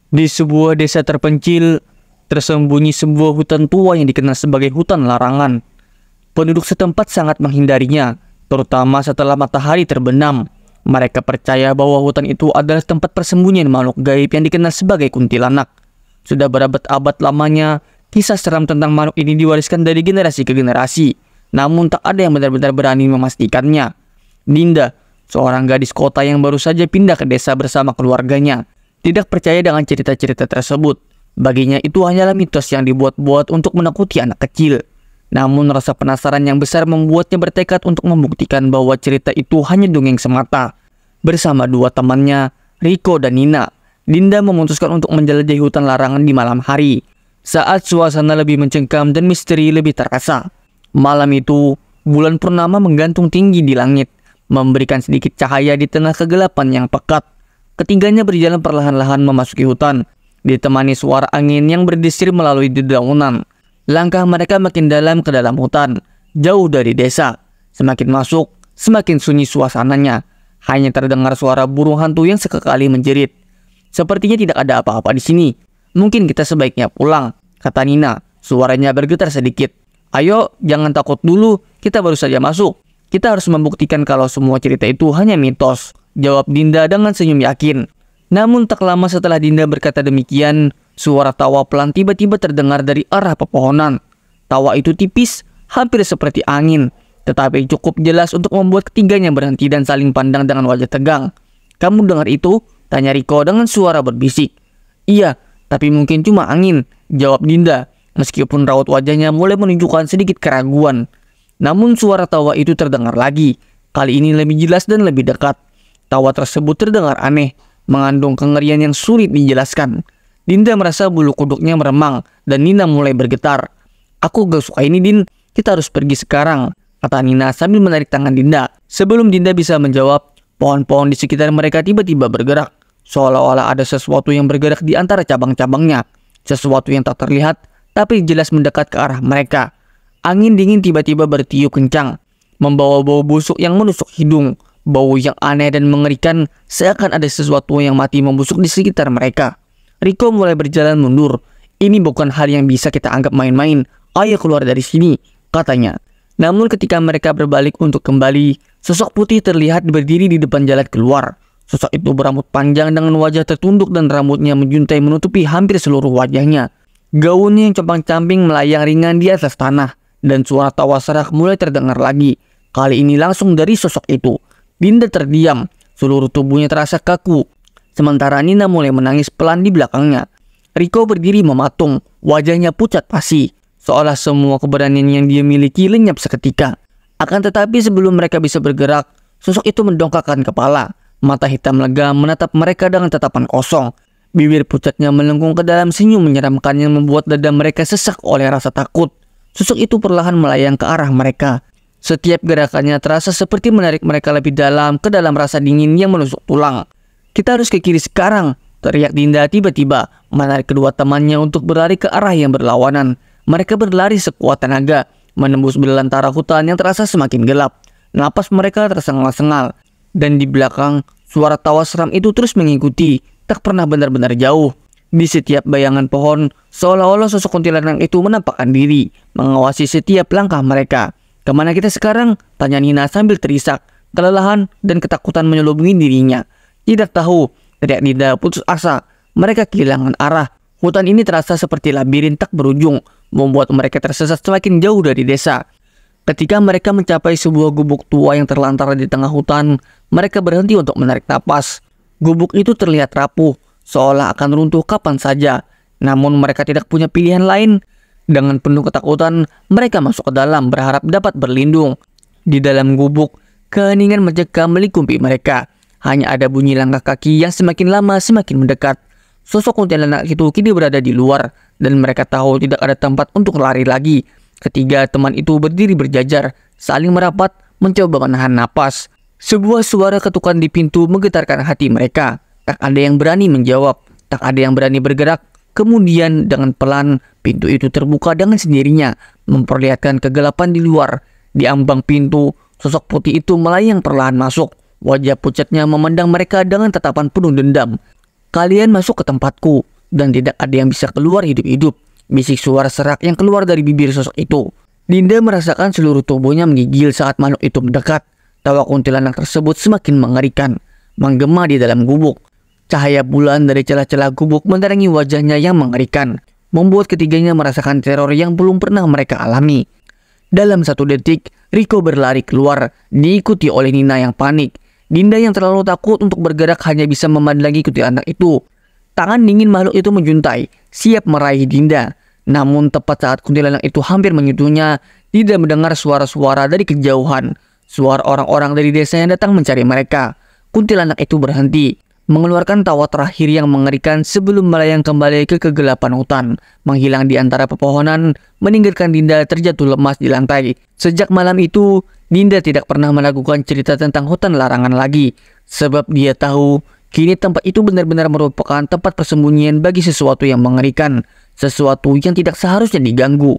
Di sebuah desa terpencil, tersembunyi sebuah hutan tua yang dikenal sebagai hutan larangan. Penduduk setempat sangat menghindarinya, terutama setelah matahari terbenam. Mereka percaya bahwa hutan itu adalah tempat persembunyian makhluk gaib yang dikenal sebagai kuntilanak. Sudah berabad-abad lamanya, kisah seram tentang makhluk ini diwariskan dari generasi ke generasi. Namun tak ada yang benar-benar berani memastikannya. Dinda, seorang gadis kota yang baru saja pindah ke desa bersama keluarganya, tidak percaya dengan cerita-cerita tersebut. Baginya itu hanyalah mitos yang dibuat-buat untuk menakuti anak kecil. Namun rasa penasaran yang besar membuatnya bertekad untuk membuktikan bahwa cerita itu hanya dongeng semata. Bersama dua temannya, Riko dan Nina, Dinda memutuskan untuk menjelajahi hutan larangan di malam hari, saat suasana lebih mencengkam dan misteri lebih terasa. Malam itu, bulan purnama menggantung tinggi di langit, memberikan sedikit cahaya di tengah kegelapan yang pekat. Ketiganya berjalan perlahan-lahan memasuki hutan, ditemani suara angin yang berdesir melalui dedaunan. Langkah mereka makin dalam ke dalam hutan, jauh dari desa. Semakin masuk, semakin sunyi suasananya. Hanya terdengar suara burung hantu yang sekali menjerit. Sepertinya tidak ada apa-apa di sini. Mungkin kita sebaiknya pulang, kata Nina. Suaranya bergetar sedikit. Ayo, jangan takut dulu, kita baru saja masuk. Kita harus membuktikan kalau semua cerita itu hanya mitos, jawab Dinda dengan senyum yakin. Namun tak lama setelah Dinda berkata demikian, suara tawa pelan tiba-tiba terdengar dari arah pepohonan. Tawa itu tipis, hampir seperti angin, tetapi cukup jelas untuk membuat ketiganya berhenti dan saling pandang dengan wajah tegang. Kamu dengar itu? Tanya Riko dengan suara berbisik. Iya, tapi mungkin cuma angin, jawab Dinda, meskipun raut wajahnya mulai menunjukkan sedikit keraguan. Namun suara tawa itu terdengar lagi, kali ini lebih jelas dan lebih dekat. Tawa tersebut terdengar aneh, mengandung kengerian yang sulit dijelaskan. Dinda merasa bulu kuduknya meremang dan Nina mulai bergetar. Aku gak suka ini, Din, kita harus pergi sekarang, kata Nina sambil menarik tangan Dinda. Sebelum Dinda bisa menjawab, pohon-pohon di sekitar mereka tiba-tiba bergerak, seolah-olah ada sesuatu yang bergerak di antara cabang-cabangnya. Sesuatu yang tak terlihat, tapi jelas mendekat ke arah mereka. Angin dingin tiba-tiba bertiup kencang, membawa bau busuk yang menusuk hidung. Bau yang aneh dan mengerikan, seakan ada sesuatu yang mati membusuk di sekitar mereka. Riko mulai berjalan mundur. Ini bukan hal yang bisa kita anggap main-main. Ayo keluar dari sini, katanya. Namun ketika mereka berbalik untuk kembali, sosok putih terlihat berdiri di depan jalan keluar. Sosok itu berambut panjang dengan wajah tertunduk dan rambutnya menjuntai menutupi hampir seluruh wajahnya. Gaunnya yang compang-camping melayang ringan di atas tanah, dan suara tawa serak mulai terdengar lagi. Kali ini langsung dari sosok itu. Dinda terdiam, seluruh tubuhnya terasa kaku. Sementara Nina mulai menangis pelan di belakangnya. Riko berdiri mematung, wajahnya pucat pasi, seolah semua keberanian yang dia miliki lenyap seketika. Akan tetapi sebelum mereka bisa bergerak, sosok itu mendongakkan kepala. Mata hitam legam menatap mereka dengan tatapan kosong. Bibir pucatnya melengkung ke dalam senyum menyeramkan yang membuat dada mereka sesak oleh rasa takut. Sosok itu perlahan melayang ke arah mereka. Setiap gerakannya terasa seperti menarik mereka lebih dalam ke dalam rasa dingin yang menusuk tulang. Kita harus ke kiri sekarang, teriak Dinda tiba-tiba, menarik kedua temannya untuk berlari ke arah yang berlawanan. Mereka berlari sekuat tenaga, menembus belantara hutan yang terasa semakin gelap. Napas mereka tersengal-sengal, dan di belakang, suara tawa seram itu terus mengikuti, tak pernah benar-benar jauh. Di setiap bayangan pohon, seolah-olah sosok kuntilanak itu menampakkan diri, mengawasi setiap langkah mereka. Kemana kita sekarang? Tanya Nina sambil terisak. Kelelahan dan ketakutan menyelubungi dirinya. Tidak tahu, teriak Dinda putus asa. Mereka kehilangan arah. Hutan ini terasa seperti labirin tak berujung, membuat mereka tersesat semakin jauh dari desa. Ketika mereka mencapai sebuah gubuk tua yang terlantar di tengah hutan, mereka berhenti untuk menarik napas. Gubuk itu terlihat rapuh, seolah akan runtuh kapan saja. Namun mereka tidak punya pilihan lain. Dengan penuh ketakutan, mereka masuk ke dalam berharap dapat berlindung. Di dalam gubuk, keheningan mencekam melingkupi mereka. Hanya ada bunyi langkah kaki yang semakin lama semakin mendekat. Sosok kuntilanak itu kini berada di luar, dan mereka tahu tidak ada tempat untuk lari lagi. Ketiga teman itu berdiri berjajar, saling merapat, mencoba menahan napas. Sebuah suara ketukan di pintu menggetarkan hati mereka. Tak ada yang berani menjawab, tak ada yang berani bergerak. Kemudian dengan pelan, pintu itu terbuka dengan sendirinya, memperlihatkan kegelapan di luar. Di ambang pintu, sosok putih itu melayang perlahan masuk. Wajah pucatnya memandang mereka dengan tatapan penuh dendam. Kalian masuk ke tempatku, dan tidak ada yang bisa keluar hidup-hidup. Bisik suara serak yang keluar dari bibir sosok itu. Dinda merasakan seluruh tubuhnya menggigil saat makhluk itu mendekat. Tawa kuntilanak tersebut semakin mengerikan, menggema di dalam gubuk. Cahaya bulan dari celah-celah gubuk menerangi wajahnya yang mengerikan, membuat ketiganya merasakan teror yang belum pernah mereka alami. Dalam 1 detik, Riko berlari keluar, diikuti oleh Nina yang panik. Dinda yang terlalu takut untuk bergerak hanya bisa memandangi kuntilanak itu. Tangan dingin makhluk itu menjuntai, siap meraih Dinda. Namun tepat saat kuntilanak itu hampir menyentuhnya, Dinda mendengar suara-suara dari kejauhan. Suara orang-orang dari desa yang datang mencari mereka. Kuntilanak itu berhenti, mengeluarkan tawa terakhir yang mengerikan sebelum melayang kembali ke kegelapan hutan, menghilang di antara pepohonan, meninggalkan Dinda terjatuh lemas di lantai. Sejak malam itu, Dinda tidak pernah melakukan cerita tentang hutan larangan lagi, sebab dia tahu kini tempat itu benar-benar merupakan tempat persembunyian bagi sesuatu yang mengerikan, sesuatu yang tidak seharusnya diganggu.